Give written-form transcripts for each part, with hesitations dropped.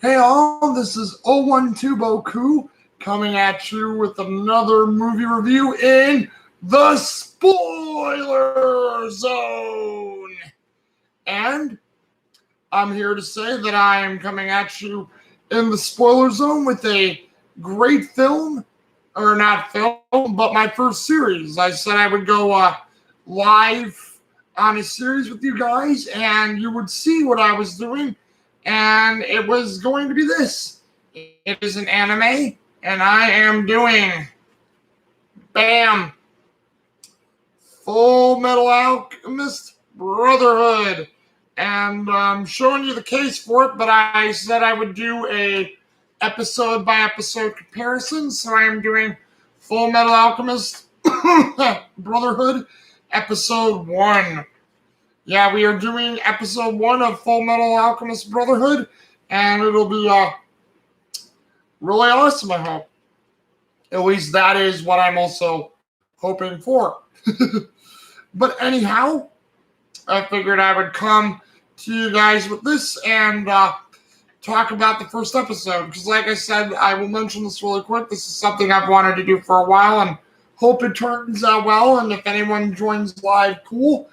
Hey all, this is 012Boku coming at you with another movie review in the spoiler zone. And I'm here to say that I am coming at you in the spoiler zone with a great film, or not film, but my first series. I said I would go live on a series with you guys and you would see what I was doing. And it was going to be this. It is an anime, and I am doing, bam, Fullmetal Alchemist Brotherhood. And I'm showing you the case for it, but I said I would do a episode by episode comparison. So I am doing Fullmetal Alchemist Brotherhood episode 1. Yeah, we are doing episode 1 of Fullmetal Alchemist Brotherhood, and it'll be really awesome, I hope. At least that is what I'm also hoping for. But anyhow, I figured I would come to you guys with this and talk about the first episode. Because like I said, I will mention this really quick. This is something I've wanted to do for a while, and hope it turns out well. And if anyone joins live, cool.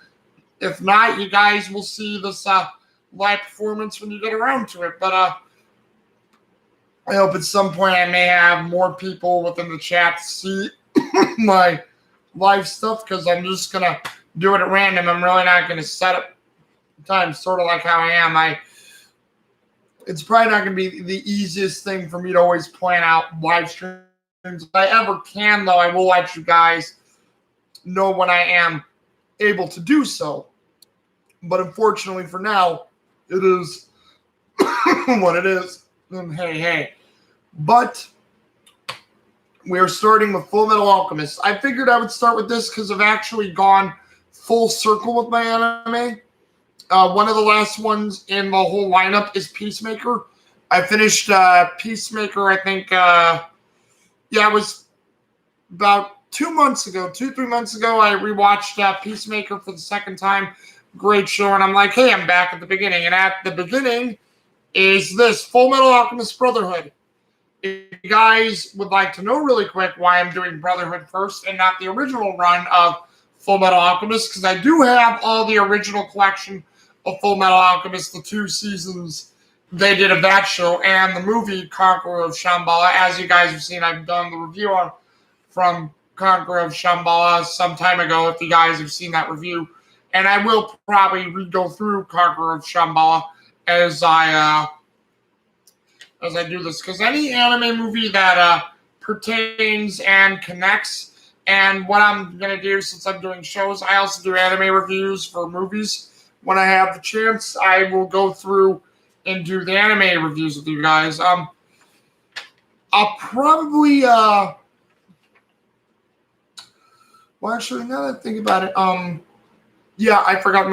If not, you guys will see this live performance when you get around to it. But I hope at some point I may have more people within the chat to see my live stuff, because I'm just going to do it at random. I'm really not going to set up time, sort of like how I am. It's probably not going to be the easiest thing for me to always plan out live streams. If I ever can, though, I will let you guys know when I am able to do so. But unfortunately for now, it is what it is. And hey. But we are starting with Fullmetal Alchemist. I figured I would start with this because I've actually gone full circle with my anime. One of the last ones in the whole lineup is Peacemaker. I finished Peacemaker, I think, it was about 2 months ago, 2-3 months ago. I rewatched Peacemaker for the second time. Great show, and I'm like, hey, I'm back at the beginning. And at the beginning is this, Fullmetal Alchemist Brotherhood. If you guys would like to know really quick why I'm doing Brotherhood first and not the original run of Fullmetal Alchemist, because I do have all the original collection of Fullmetal Alchemist, the 2 seasons they did of that show, and the movie Conqueror of Shambhala. As you guys have seen, I've done the review from Conqueror of Shambhala some time ago, if you guys have seen that review. And I will probably go through Conqueror of Shambhala as I do this, because any anime movie that pertains and connects, and what I'm going to do since I'm doing shows, I also do anime reviews for movies. When I have the chance, I will go through and do the anime reviews with you guys. I'll probably, well, actually, now that I think about it, yeah, I forgot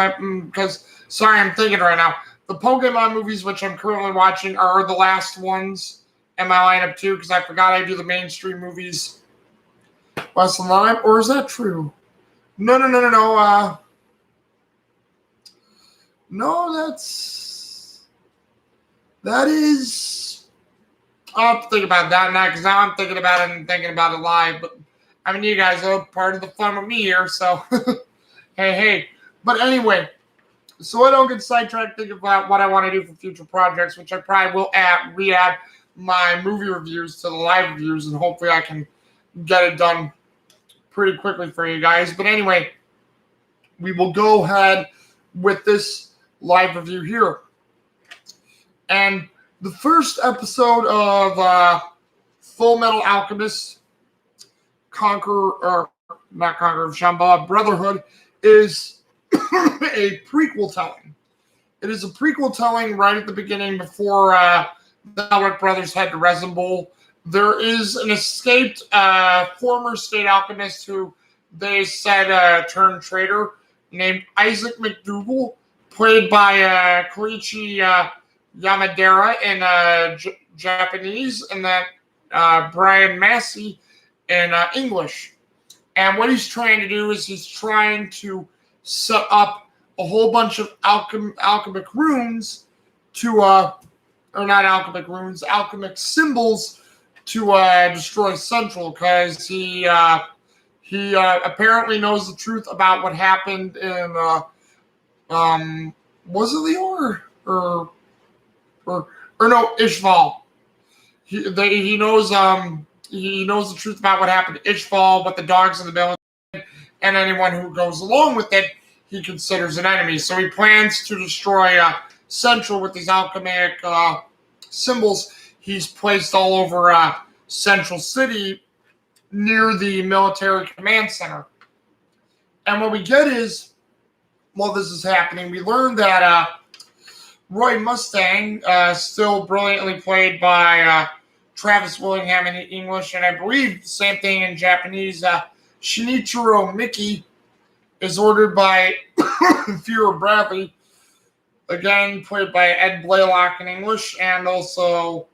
sorry, I'm thinking right now. The Pokemon movies, which I'm currently watching, are the last ones in my lineup too, because I forgot I do the mainstream movies last in the lineup. Or is that true? No. No, that is, I'll have to think about that now, because now I'm thinking about it and thinking about it live. But, I mean, you guys are part of the fun with me here, so, hey. But anyway, so I don't get sidetracked thinking about what I want to do for future projects, which I probably will re-add my movie reviews to the live reviews, and hopefully I can get it done pretty quickly for you guys. But anyway, we will go ahead with this live review here. And the first episode of Fullmetal Alchemist not Conqueror of Shambhala, Brotherhood, is a prequel telling. It is a prequel telling right at the beginning before the Elric brothers head to Resin Bowl. There is an escaped former state alchemist who they said turned traitor named Isaac Mcdougall, played by Koichi Yamadera in Japanese, and then Brian Massey in English. And what he's trying to do is he's trying to set up a whole bunch of alchemic runes to or not alchemic runes, alchemic symbols to destroy Central, because he apparently knows the truth about what happened in was it Leor or no, Ishval. He knows the truth about what happened to Ishval, what the dogs in the village did, and anyone who goes along with it, he considers an enemy. So he plans to destroy Central with these alchemic symbols he's placed all over Central City near the military command center. And what we get is, while this is happening, we learn that Roy Mustang, still brilliantly played by Travis Willingham in English, and I believe the same thing in Japanese, Shinichiro Miki, is ordered by Fear Bradley, again played by Ed Blaylock in English, and also,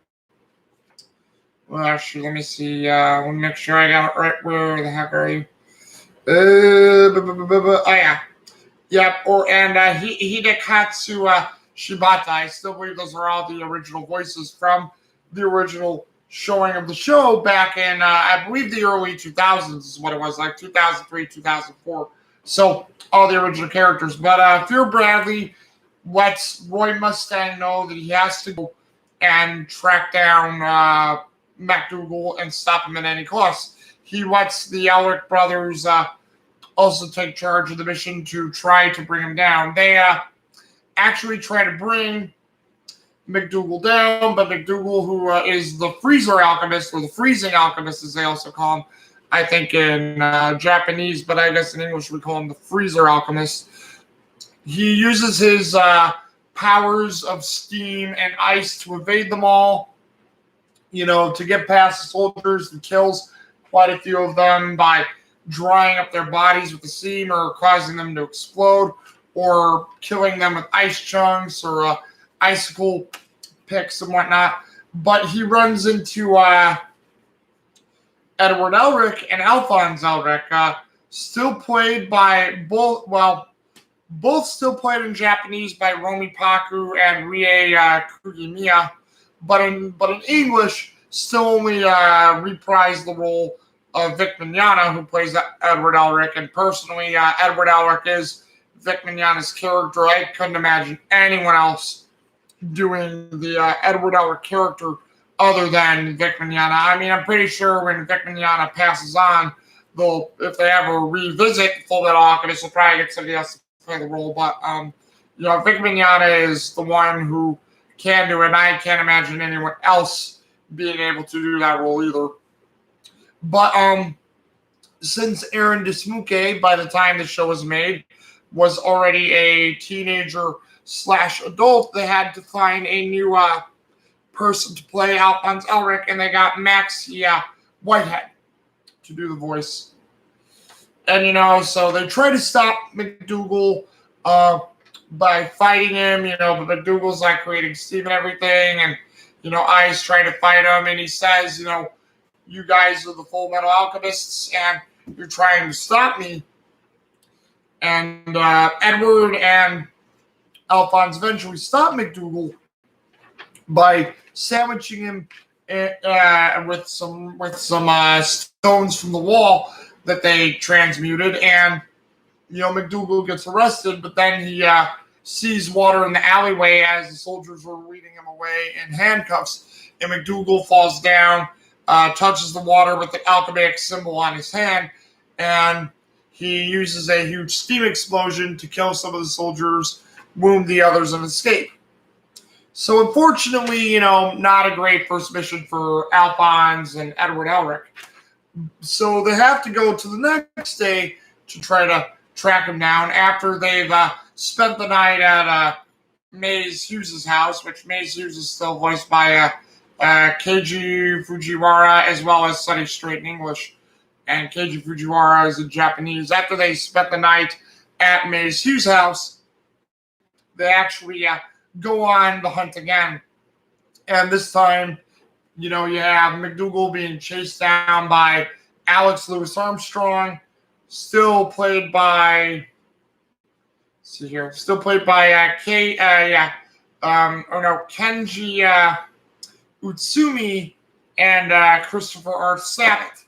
well, actually, let me see, let me make sure I got it right. Where the heck are you? Oh yeah, yep. And Hidekatsu Shibata. I still believe those are all the original voices from the original showing of the show back in, I believe, the early 2000s is what it was, like 2003, 2004. So all the original characters. But Fear Bradley lets Roy Mustang know that he has to go and track down Mcdougall and stop him at any cost. He lets the Elric brothers also take charge of the mission to try to bring him down. They actually try to bring Mcdougall down, but Mcdougall, who is the freezer alchemist, or the freezing alchemist as they also call him, I think in Japanese, but I guess in English we call him the freezer alchemist. He uses his powers of steam and ice to evade them all, to get past the soldiers. He kills quite a few of them by drying up their bodies with the steam or causing them to explode, or killing them with ice chunks or icicle picks and whatnot. But he runs into Edward Elric and Alphonse Elric, still played by both still played in Japanese by Romi Paku and Rie Kugimiya, but in English still only reprised the role of Vic Mignogna, who plays Edward Elric. And personally, Edward Elric is Vic Mignogna's character. I couldn't imagine anyone else doing the Edward Elric character other than Vic Mignogna. I mean, I'm pretty sure when Vic Mignogna passes on, if they ever revisit Fullmetal Alchemist, they'll probably get somebody else to play the role. But Vic Mignogna is the one who can do it, and I can't imagine anyone else being able to do that role either. But since Aaron Dismuke, by the time the show was made, was already a teenager / adult, they had to find a new person to play Alphonse Elric, and they got Maxie Whitehead to do the voice. And, so they try to stop Mcdougall by fighting him, but Mcdougall's like creating steam and everything, and, I's trying to fight him, and he says, you guys are the Fullmetal Alchemists, and you're trying to stop me. And Edward and Alphonse eventually stop Mcdougall by sandwiching him with some stones from the wall that they transmuted. And Mcdougall gets arrested, but then he sees water in the alleyway as the soldiers were leading him away in handcuffs. And Mcdougall falls down, touches the water with the alchemic symbol on his hand, and he uses a huge steam explosion to kill some of the soldiers, wound the others, and escape. So unfortunately, not a great first mission for Alphonse and Edward Elric. So they have to go to the next day to try to track him down after they've spent the night at Maze Hughes' house, which Maze Hughes is still voiced by Keiji Fujiwara, as well as Sonny Strait in English. And Keiji Fujiwara is in Japanese. After they spent the night at Maze Hughes' house, they actually go on the hunt again. And this time, you have Mcdougall being chased down by Alex Louis Armstrong, still played by Kenji Utsumi and Christopher R. Sabat,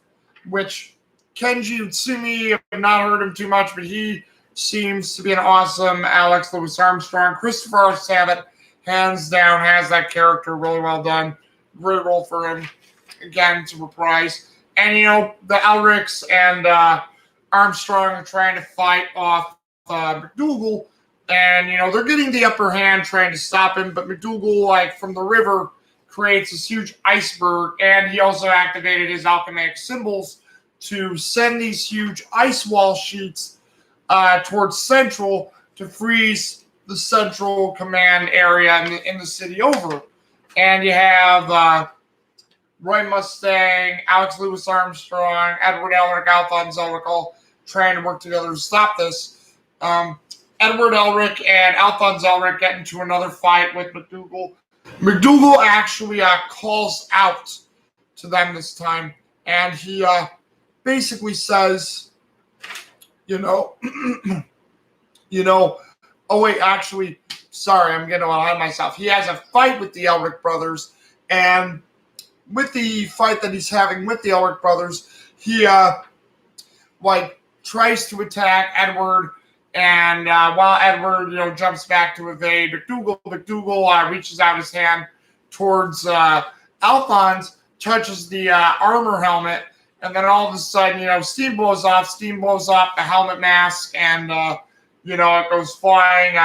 which Kenji Utsumi, I've not heard him too much, but he seems to be an awesome Alex Louis Armstrong. Christopher R. Sabat, hands down, has that character really well done. Great role for him. Again, to reprise. And, the Elrics and Armstrong are trying to fight off Mcdougall. And, they're getting the upper hand trying to stop him. But Mcdougall, from the river, creates this huge iceberg. And he also activated his alchemic symbols to send these huge ice wall sheets towards Central to freeze the Central Command area in the city over. And you have Roy Mustang, Alex Louis Armstrong, Edward Elric, Alphonse Elric, all trying to work together to stop this. Edward Elric and Alphonse Elric get into another fight with Mcdougall. Mcdougall actually calls out to them this time, and he basically says, oh wait, actually, sorry, I'm getting ahead of myself. He has a fight with the Elric brothers, and with the fight that he's having with the Elric brothers, he tries to attack Edward, and while Edward jumps back to evade Mcdougall reaches out his hand towards Alphonse, touches the armor helmet, and then all of a sudden steam blows off the helmet mask, and it goes flying.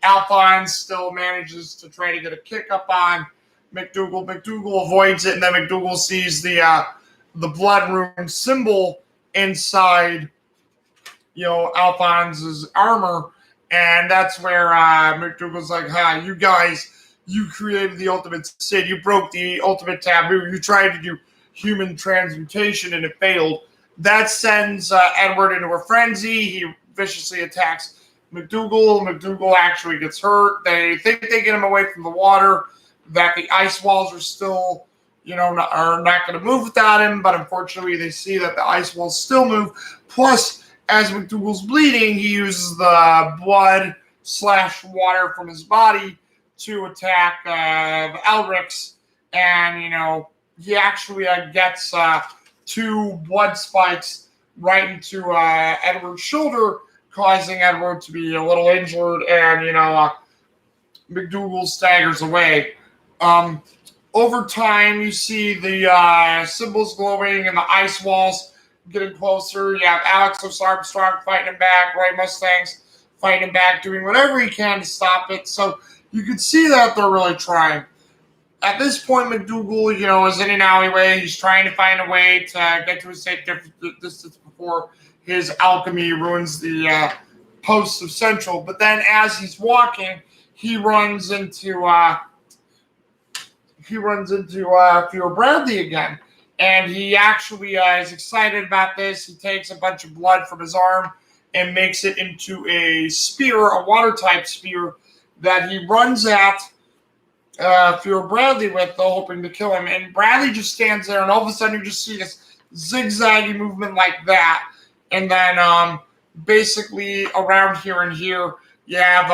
Alphonse still manages to try to get a kick up on Mcdougall. Mcdougall avoids it, and then Mcdougall sees the blood rune symbol inside, Alphonse's armor, and that's where Mcdougall's like, you guys, you created the ultimate sin. You broke the ultimate taboo. You tried to do human transmutation, and it failed. That sends Edward into a frenzy. He viciously attacks Mcdougall. Mcdougall actually gets hurt. They think they get him away from the water, that the ice walls are still, are not going to move without him, but unfortunately they see that the ice walls still move. Plus, as Mcdougall's bleeding, he uses the blood/water from his body to attack the Elrics, and, he actually gets 2 blood spikes right into Edward's shoulder, causing Edward to be a little injured, and, Mcdougall staggers away. Over time, you see the symbols glowing and the ice walls getting closer. You have Alex Louis Armstrong fighting him back, Roy Mustang's fighting him back, doing whatever he can to stop it. So you can see that they're really trying. At this point, Mcdougall, is in an alleyway. He's trying to find a way to get to a safe distance before his alchemy ruins the posts of Central. But then as he's walking, he runs into Theo Bradley again. And he actually is excited about this. He takes a bunch of blood from his arm and makes it into a spear, a water-type spear, that he runs at Theo Bradley with, hoping to kill him. And Bradley just stands there, and all of a sudden you just see this zigzaggy movement like that. And then basically around here and here, you have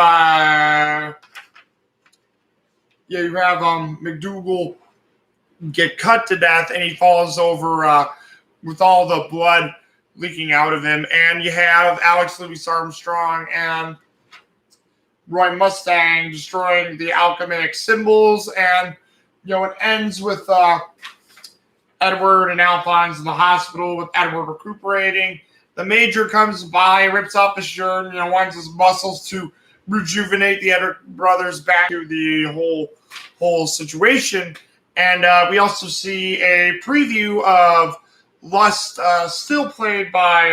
Mcdougall get cut to death, and he falls over with all the blood leaking out of him. And you have Alex Louis Armstrong and Roy Mustang destroying the alchemic symbols, and it ends with Edward and Alphonse in the hospital with Edward recuperating. The Major comes by, rips off his shirt, wants his muscles to rejuvenate the Edric brothers back to the whole situation. And we also see a preview of Lust, still played by,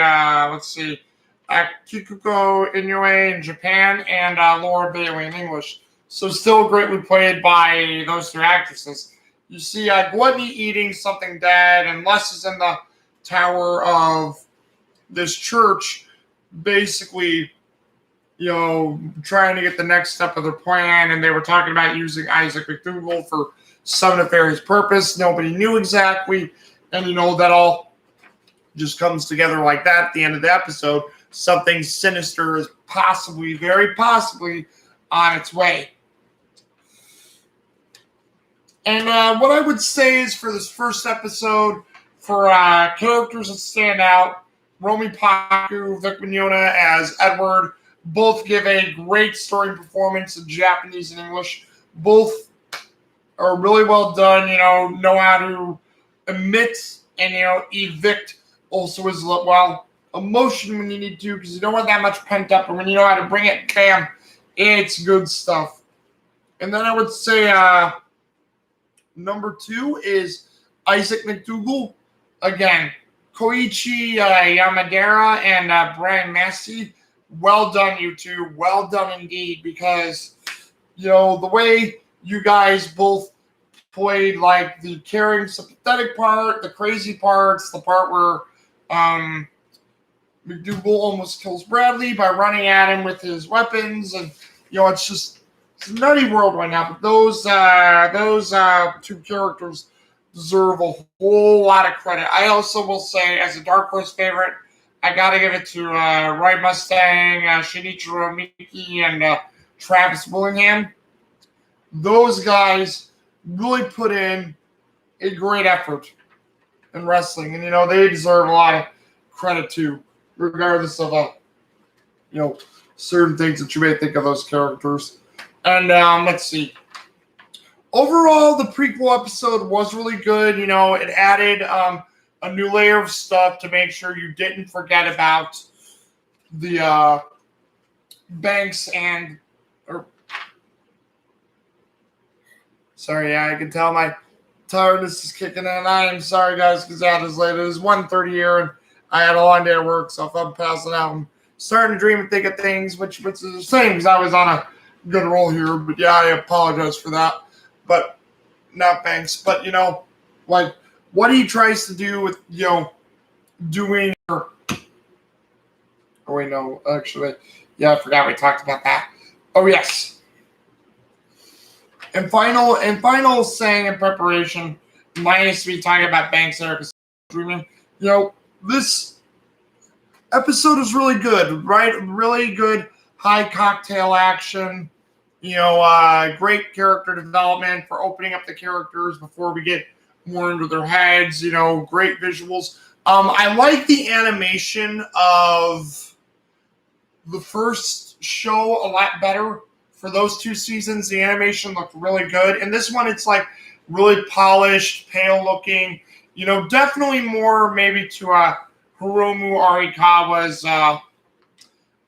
Kikuko Inoue in Japan and Laura Bailey in English. So still greatly played by those 2 actresses. You see Gluttony eating something dead, and Lust is in the tower of this church, basically, trying to get the next step of their plan. And they were talking about using Isaac Mcdougall for some nefarious purpose. Nobody knew exactly. And, that all just comes together like that at the end of the episode. Something sinister is very possibly on its way. And what I would say is for this first episode, for characters that stand out, Romy Paku, Vic Mignogna as Edward, both give a great story performance in Japanese and English. Both are really well done, know how to emit and, evict also as well. Emotion when you need to, because you don't want that much pent up, and when you know how to bring it, bam, it's good stuff. And then I would say number 2 is Isaac Mcdougall. Again, Koichi Yamadera and Brian Massey. Well done, you two. Well done indeed, because, the way you guys both played like the caring, sympathetic part, the crazy parts, the part where Mcdougall almost kills Bradley by running at him with his weapons, and it's a nutty world right now. But those two characters deserve a whole lot of credit. I also will say, as a Dark Horse favorite, I gotta give it to Roy Mustang, Shinichiro Miki, and Travis Willingham. Those guys really put in a great effort in wrestling, and they deserve a lot of credit too, regardless of certain things that you may think of those characters. And let's see. Overall, the prequel episode was really good. It added a new layer of stuff to make sure you didn't forget about the Banks and. Sorry, I can tell my tiredness is kicking in. I am sorry, guys, because that is late. It is 1:30 here, and I had a long day at work, so if I'm passing out, I'm starting to dream and think of things, which is the same because I was on a good roll here. But yeah, I apologize for that. But not Banks. But like what he tries to do with doing. Oh wait, no, actually, yeah, I forgot we talked about that. Oh yes. And final saying in preparation, minus me talking about Banks and Erica dreaming. This episode is really good, right? Really good high cocktail action. Great character development for opening up the characters before we get more into their heads. Great visuals. I like the animation of the first show a lot better. For those 2 seasons, the animation looked really good. And this one, it's like really polished, pale looking. Definitely more maybe to Hiromu Arikawa's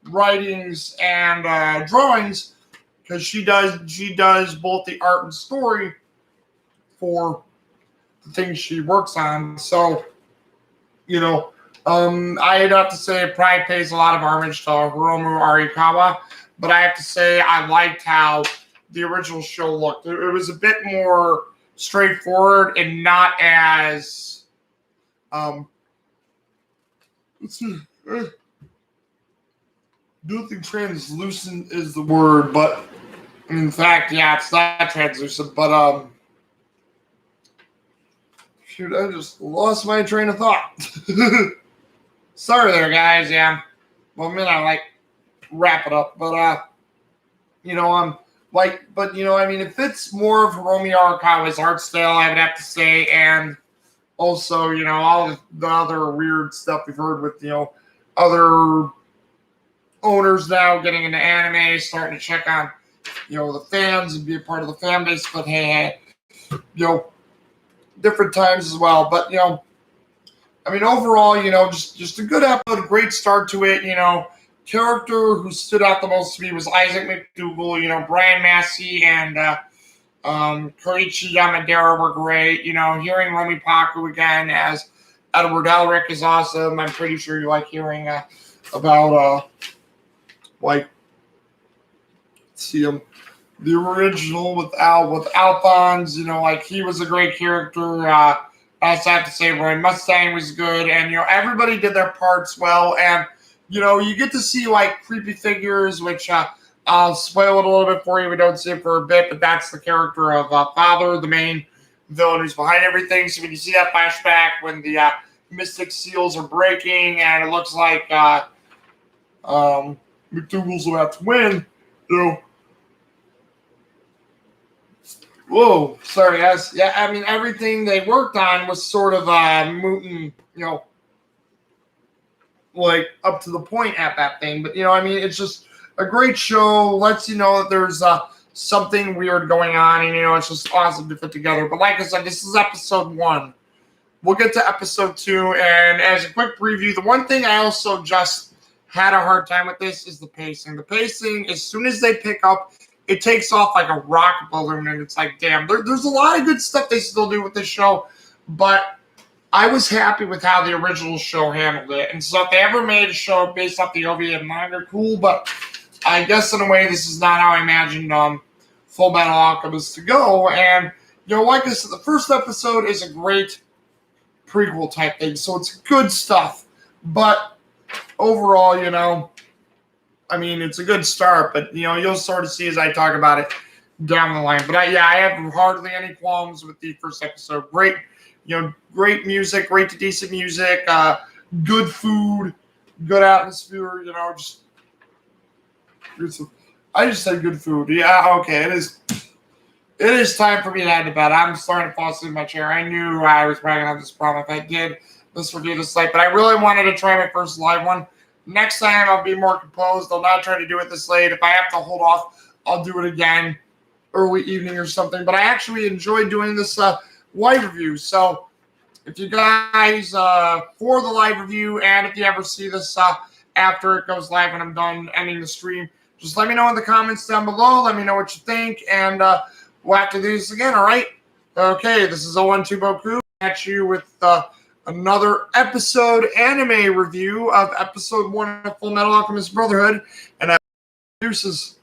writings and drawings, because she does both the art and story for the things she works on. So, I'd have to say it probably pays a lot of homage to Hiromu Arikawa. But I have to say, I liked how the original show looked. It was a bit more straightforward and not as, let's see, I don't think translucent is the word, but in fact, yeah, it's not translucent. But shoot, I just lost my train of thought. Sorry there, guys. Yeah, well, wrap it up, but if it's more of Hiromu Arakawa's art style, I would have to say, and also all the other weird stuff we've heard with other owners now getting into anime, starting to check on the fans and be a part of the fan base. But hey, different times as well. But overall, just a good episode, a great start to it. Character who stood out the most to me was Isaac Mcdougall. Brian Massey and Koichi Yamadera were great. Hearing Romy Paku again as Edward Elric is awesome. I'm pretty sure you like hearing about the original with Alphonse. He was a great character. I also have to say Roy Mustang was good, and everybody did their parts well. And you get to see creepy figures, which I'll spoil it a little bit for you. We don't see it for a bit, but that's the character of Father, the main villain who's behind everything. So when you see that flashback when the Mystic Seals are breaking and it looks like McDougal's about to win, Whoa, sorry, guys. Yeah, I mean, everything they worked on was sort of mooting, like up to the point at that thing. But I mean, it's just a great show. Lets you know that there's something weird going on, and it's just awesome to fit together. But like I said, this is episode 1. We'll get to episode 2, and as a quick preview, the one thing I also just had a hard time with this is the pacing. The pacing, as soon as they pick up, it takes off like a rocket balloon, and it's like, damn, there's a lot of good stuff they still do with this show, but I was happy with how the original show handled it. And so if they ever made a show based off the OVA and manga, cool, but I guess in a way this is not how I imagined Fullmetal Alchemist to go. And, like I said, the first episode is a great prequel type thing, so it's good stuff. But overall, I mean, it's a good start, but, you'll sort of see as I talk about it down the line. But I have hardly any qualms with the first episode. Great, great music, great to decent music, good food, good atmosphere, I just said good food. Yeah, okay, it is time for me to head to bed. I'm starting to fall asleep in my chair. I knew I was probably going to have this problem if I did this review this late, but I really wanted to try my first live one. Next time, I'll be more composed. I'll not try to do it this late. If I have to hold off, I'll do it again early evening or something. But I actually enjoyed doing this live review. So if you guys, for the live review, and if you ever see this after it goes live and I'm done ending the stream, just let me know in the comments down below. Let me know what you think, and we'll have to do this again, all right? Okay, this is 012Boku at you with another episode anime review of episode 1 of Fullmetal Alchemist Brotherhood, and deuces.